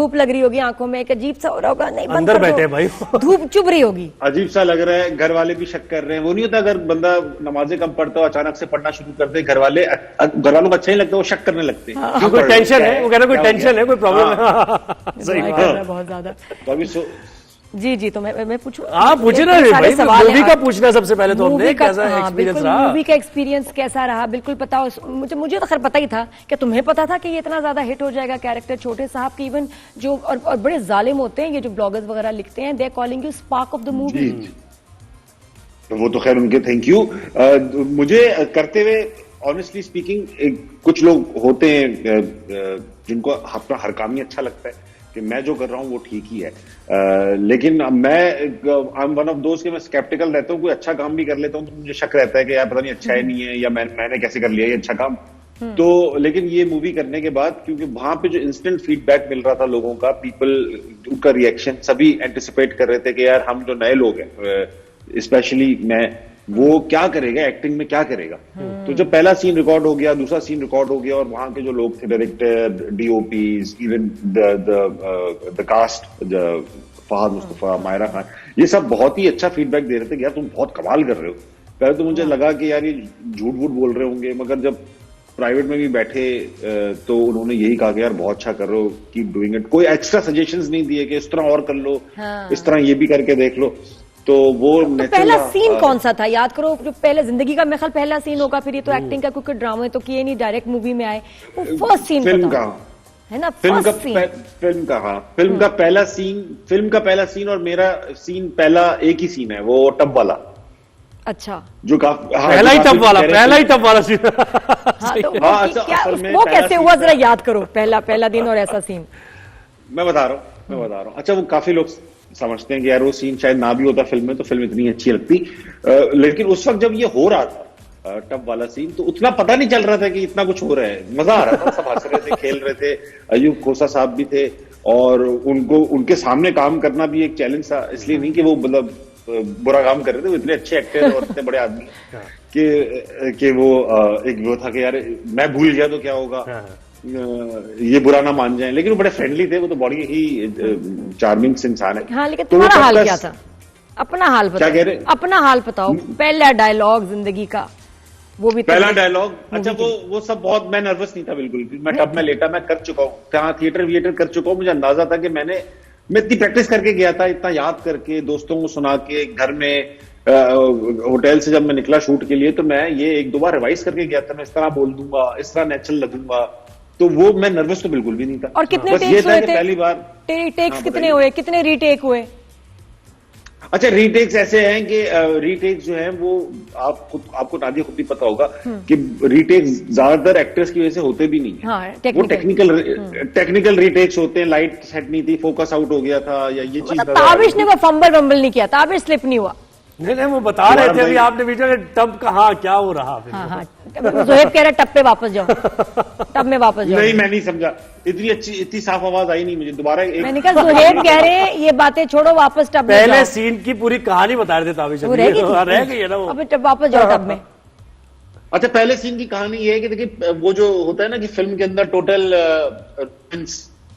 धूप लग रही होगी आंखों में, एक अजीब सा हो रहा होगा, नहीं अंदर बैठे भाई धूप चुभ रही होगी, अजीब सा लग रहा है, घर वाले भी शक कर रहे हैं। वो नहीं होता अगर बंदा नमाजें कम पढ़ता हो अचानक से पढ़ना शुरू करते, घर वालों को अच्छा नहीं लगता, वो शक करने लगते हैं। कोई टेंशन है, वो कह रहे कोई टेंशन है, कोई प्रॉब्लम है। सही है बहुत ज्यादा। तो अभी जी तो मैं पूछूं? हाँ पूछे ना भाई, मूवी का पूछना सबसे पहले तो हमने कैसा एक्सपीरियंस रहा, मूवी का एक्सपीरियंस कैसा रहा, बिल्कुल पता हो मुझे तो खैर पता ही था कि तुम्हें पता था कि ये इतना ज्यादा हिट हो जाएगा कैरेक्टर छोटे साहब की, इवन जो और बड़े जालिम होते हैं ये जो ब्लॉगर्स वगैरह लिखते हैं, they are calling you spark of the movie. वो तो खैर उनके थैंक यू। मुझे करते हुए ऑनेस्टली स्पीकिंग कुछ लोग होते हैं जिनको अपना हर काम ही अच्छा लगता है कि मैं जो कर रहा हूं वो ठीक ही है, लेकिन मैं आई एम वन ऑफ दोस्त कि मैं स्केप्टिकल रहता हूँ। कोई अच्छा काम भी कर लेता हूँ तो मुझे शक रहता है कि यार पता नहीं अच्छा है नहीं है, या मैंने कैसे कर लिया ये अच्छा काम। तो लेकिन ये मूवी करने के बाद, क्योंकि वहां पे जो इंस्टेंट फीडबैक मिल रहा था लोगों का, पीपल उनका रिएक्शन, सभी एंटिसिपेट कर रहे थे कि यार हम जो नए लोग हैं, स्पेशली मैं, वो क्या करेगा एक्टिंग में, क्या करेगा। तो जब पहला सीन रिकॉर्ड हो गया, दूसरा सीन रिकॉर्ड हो गया, और वहां के जो लोग थे, director, DOPs, even the cast, Fahad Mustafa, Mayra Khan, ये सब बहुत ही अच्छा फीडबैक दे रहे थे कि यार तुम बहुत कमाल कर रहे हो। पहले तो मुझे लगा कि यार ये झूठ वूठ बोल रहे होंगे, मगर जब प्राइवेट में भी बैठे तो उन्होंने यही कहा कि यार बहुत अच्छा कर रहे हो, कीप डूइंग इट। कोई एक्स्ट्रा सजेशंस नहीं दिए कि इस तरह और कर लो, इस तरह ये भी करके देख लो। तो वो तो पहला सीन कौन सा था, याद करो, जो पहले जिंदगी का मेरे ख्याल पहला सीन होगा, फिर ये तो एक्टिंग का क्योंकि ड्रामे तो किए नहीं, डायरेक्ट मूवी में आए, वो फर्स्ट सीन फिल्म का है ना, फिल्म का पहला सीन और मेरा सीन पहला एक ही सीन है, वो टब वाला। अच्छा, जो पहला ही टब वाला सीन। वो कैसे हुआ जरा याद करो, पहला दिन और ऐसा सीन। मैं बता रहा हूँ। अच्छा, वो काफी लोग समझते हैं कि यार वो सीन शायद ना भी होता फिल्म में तो फिल्म इतनी अच्छी लगती, लेकिन उस वक्त जब ये हो रहा था टब वाला सीन, तो उतना पता नहीं चल रहा था कि इतना कुछ हो रहा है। मजा आ रहा था, सब हंस रहे थे, खेल रहे थे। अयूब खोसा साहब भी थे, और उनके सामने काम करना भी एक चैलेंज था। इसलिए नहीं कि वो मतलब बुरा काम कर रहे थे, वो इतने अच्छे एक्टर और इतने बड़े आदमी कि वो एक वो था कि यार मैं भूल गया तो क्या होगा, ये बुरा ना मान जाए। लेकिन वो बड़े फ्रेंडली थे, वो तो बड़ी ही चार्मिंग इंसान है। हाँ, लेकिन तुम्हारा हाल क्या था, अपना हाल बताओ। क्या कह रहे? अपना हाल बताओ, पहला डायलॉग जिंदगी का, वो भी पहला डायलॉग। अच्छा, वो सब बहुत, मैं नर्वस नहीं था बिल्कुल भी। मैं टब में लेटा, मैं कर चुका हूँ, कहाँ थिएटर कर चुका हूँ। मुझे अंदाजा था कि मैं इतनी प्रैक्टिस करके गया था, इतना याद करके, दोस्तों को सुना के, घर में होटल से जब मैं निकला शूट के लिए, तो मैं ये 1-2 बार रिवाइज करके गया था, मैं इस तरह बोल दूंगा, इस तरह नेचुरल लगूंगा। तो वो मैं नर्वस तो बिल्कुल भी नहीं था। और कितने टेक्स हुए थे? पहली बार टेक्स कितने हुए, कितने रीटेक हुए? अच्छा, रीटेक्स ऐसे हैं कि रीटेक्स जो है वो आपको नादिया खुद भी पता होगा कि रीटेक्स ज्यादातर एक्टर्स की वजह से होते भी नहीं है। हाँ, वो टेक्निकल रीटेक्स होते हैं। लाइट सेट नहीं थी, फोकस आउट हो गया था, या ये चीज। ताबिश ने वो फंबल नहीं किया, ताबिश स्लिप नहीं हुआ। नहीं, वो बता रहे थे अभी आपने बीच में टब कहा, क्या हो रहा। हाँ, ज़ोहेब कह रहा टब पे वापस जाओ, टब में वापस जाओ। नहीं, मैं नहीं समझा, इतनी साफ आवाज आई नहीं मुझे। दोबारा मैंने कहा ज़ोहेब कह रहे हैं ये बातें छोड़ो, वापस टब में जाओ। पहले सीन की पूरी कहानी बता रहे थे ताबिश, रह गई है ना वो। अब वापस जाओ टब में। अच्छा, पहले सीन की कहानी ये है कि देखिए, वो जो होता है ना कि फिल्म के अंदर टोटल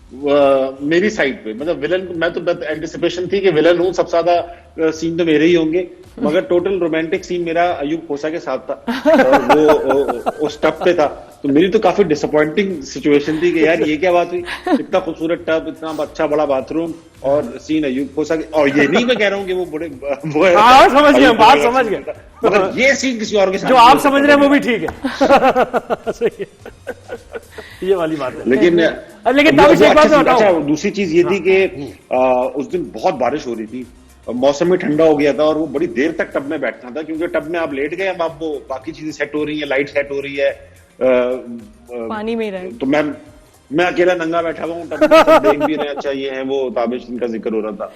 मेरी साइड पे, मतलब विलन, मैं तो एंटिसिपेशन थी कि विलन हूं, सबसे ज्यादा सीन तो मेरे ही होंगे, मगर टोटल रोमांटिक सीन मेरा अयूब खोसा के साथ था, और वो उस टब पे था। तो मेरी तो काफी डिसअपॉइंटिंग सिचुएशन थी कि यार ये क्या बात हुई, इतना खूबसूरत टब, इतना अच्छा बड़ा बाथरूम, और सीन अयूब खोसा के। और ये नहीं मैं कह रहा हूँ कि वो बड़े समझ गया, बात समझ गया, मगर ये सीन किसी और के साथ जो आप समझ रहे हैं वो भी ठीक है। ये वाली बात है। लेकिन अच्छा, दूसरी चीज ये थी कि उस दिन बहुत बारिश हो रही थी, मौसम भी ठंडा हो गया था, और वो बड़ी देर तक टब में बैठना था, क्योंकि टब में आप लेट गए, अब आप वो बाकी चीजें सेट हो रही है, लाइट सेट हो रही है, पानी में रहे। तो मैं अकेला नंगा बैठा हुआ हूँ टब में, सब देख भी रहे। अच्छा, ये है वो ताबिश, इनका जिक्र हो रहा था,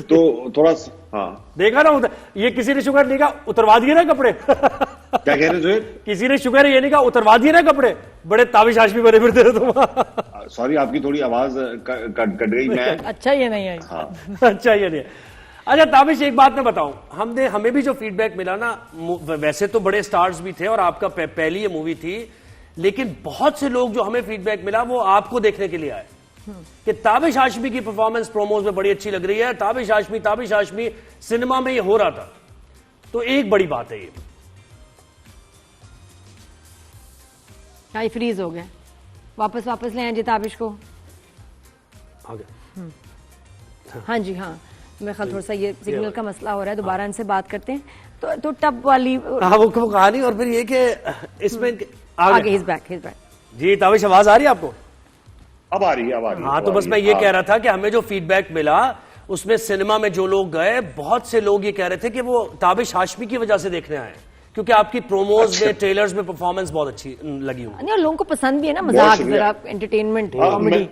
तो थोड़ा हाँ देखा ना, ये किसी ने शुगर नहीं कहा उतरवा दिए ना कपड़े। क्या कह रहे थे? किसी ने शुगर ये नहीं कहा उतरवा दिए ना कपड़े, बड़े ताबिश आशमी बने फिरते थे तुम। सॉरी, आपकी थोड़ी आवाज कट गई। मैं अच्छा ये नहीं आई। हाँ, अच्छा ये नहीं। अच्छा ताबिश, एक बात मैं बताऊं, हमें भी जो फीडबैक मिला ना, वैसे तो बड़े स्टार्स भी थे और आपका पहली ये मूवी थी, लेकिन बहुत से लोग जो हमें फीडबैक मिला वो आपको देखने के लिए आए। कि ताबिश हाशमी की परफॉर्मेंस प्रोमोज में बड़ी अच्छी लग रही है, ताबिश हाशमी सिनेमा में ये हो रहा था, तो एक बड़ी बात है ये। क्या फ्रीज हो गया, वापस ले आए जी ताबिश को। हाँ जी, हाँ मेरे ख्याल थोड़ा सा ये सिग्नल का मसला हो रहा है, दोबारा इनसे बात करते हैं। तो टब वाली वो कहानी, और फिर ये कि इसमें आगे हिज बैक जी। ताबिश आवाज आ रही है आपको? अब आ रही है। हाँ, तो बस मैं ये कह रहा था कि हमें जो फीडबैक मिला उसमें सिनेमा में जो लोग गए, बहुत से लोग ये कह रहे थे कि वो ताबिश हाशमी की वजह से देखने आए, क्योंकि आपकी प्रोमोज में, ट्रेलर्स में परफॉर्मेंस बहुत अच्छी लगी हुई। नहीं, और लोगों को पसंद भी है ना, मजाक जरा, एंटरटेनमेंट, कॉमेडी।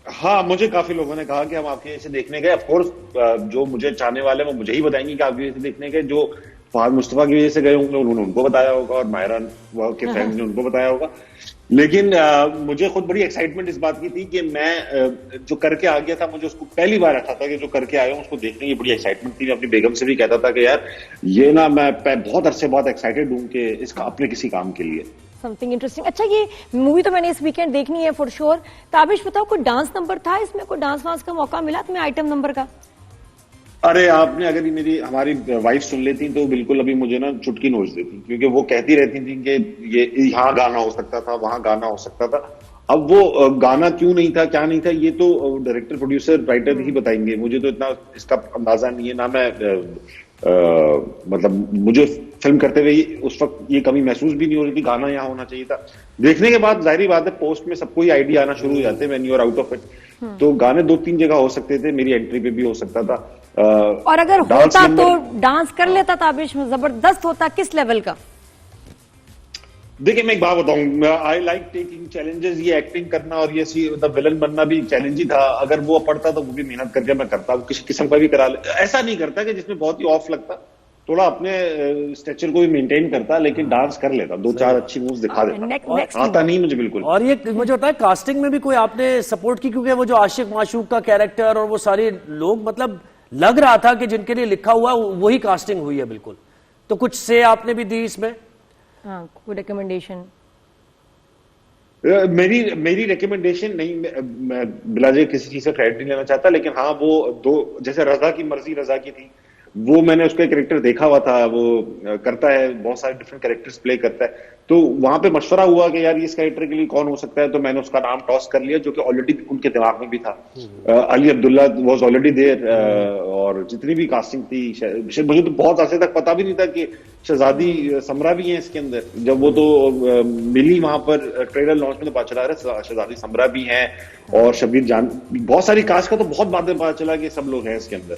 हाँ, मुझे काफी लोगों ने कहा कि हम आपके इसे देखने गए। ऑफ कोर्स जो मुझे चाहने वाले वो मुझे ही बताएंगे कि आपके इसे देखने गए। जो फहद मुस्तफा की वजह से गए होंगे उन्होंने उनको बताया होगा, और मायरा के फैंस ने उनको बताया होगा। लेकिन मुझे खुद बड़ी एक्साइटमेंट इस बात की थी कि मैं जो करके आ गया था, मुझे उसको पहली बार ऐसा था कि जो करके आया हूं उसको देखने की बड़ी एक्साइटमेंट थी। मैं अपनी बेगम से भी कहता था कि यार ये ना, मैं बहुत अरसे बाद एक्साइटेड हूं कि इसका अपने किसी काम के लिए समथिंग इंटरेस्टिंग। अच्छा, ये मूवी तो मैंने इस वीकेंड देखनी है फॉर श्योर। ताबिश बताओ, कोई डांस नंबर था इसमें, कोई डांस वांस का मौका मिला तुम्हें आइटम नंबर का? अरे आपने अगर हमारी वाइफ सुन लेती तो बिल्कुल अभी मुझे ना चुटकी नोच देती, क्योंकि वो कहती रहती थी कि ये यहाँ गाना हो सकता था, वहां गाना हो सकता था। अब वो गाना क्यों नहीं था, क्या नहीं था, ये तो डायरेक्टर, प्रोड्यूसर, राइटर ही बताएंगे। मुझे तो इतना इसका अंदाजा नहीं है ना। मैं मतलब मुझे फिल्म करते हुए उस वक्त ये कमी महसूस भी नहीं हो रही थी, गाना यहाँ होना चाहिए था। देखने के बाद जाहिर बात है पोस्ट में सबको ही आइडिया आना शुरू हो जाते हैं when you are out of it. तो गाने 2-3 जगह हो सकते थे, मेरी एंट्री पे भी हो सकता था। और अगर होता तो डांस कर लेता ताबिश, जबरदस्त होता, किस लेवल का? देखिए मैं एक बात बताऊं, आई लाइक टेकिंग चैलेंजेस। ये एक्टिंग करना और ये मतलब विलन बनना भी चैलेंज ही था। अगर वो पड़ता तो वो भी मेहनत करके मैं करता, किसी किस्म का भी करा ले। ऐसा नहीं करता कि जिसमें बहुत ही ऑफ लगता, थोड़ा अपने स्ट्रक्चर को भी मेंटेन करता, लेकिन डांस कर लेता, 2-4 अच्छी मूव्स दिखा देता। आता नहीं मुझे बिल्कुल। और ये मुझे होता है कास्टिंग में भी कोई आपने सपोर्ट की, क्योंकि वो जो आशिक माशूक का कैरेक्टर और वो सारे लोग, मतलब लग रहा था कि जिनके लिए लिखा हुआ वही कास्टिंग हुई है बिल्कुल। तो कुछ से आपने भी दी इसमें? हाँ, कोई रिकमेंडेशन? मेरी रिकमेंडेशन नहीं, मैं बिलाजे किसी चीज से क्रेडिट नहीं लेना चाहता, लेकिन हाँ वो दो, जैसे रजा की मर्जी रजा की थी, वो मैंने उसका कैरेक्टर देखा हुआ था। वो करता है, बहुत सारे डिफरेंट कैरेक्टर्स प्ले करता है। तो वहां पे मशवरा हुआ कि यार इस कैरेक्टर के लिए कौन हो सकता है, तो मैंने उसका नाम टॉस कर लिया, जो कि ऑलरेडी उनके दिमाग में भी था। Ali Abdullah was already there. और जितनी भी कास्टिंग थी, मुझे तो बहुत अर्से तक पता भी नहीं था कि शहजादी समरा भी है इसके अंदर। जब वो तो मिली वहां पर ट्रेलर लॉन्च में, तो पता चला रहा शहजादी समरा भी है और शब्बीर जान, बहुत सारी कास्ट का तो बहुत बाद में पता चला कि सब लोग हैं इसके अंदर।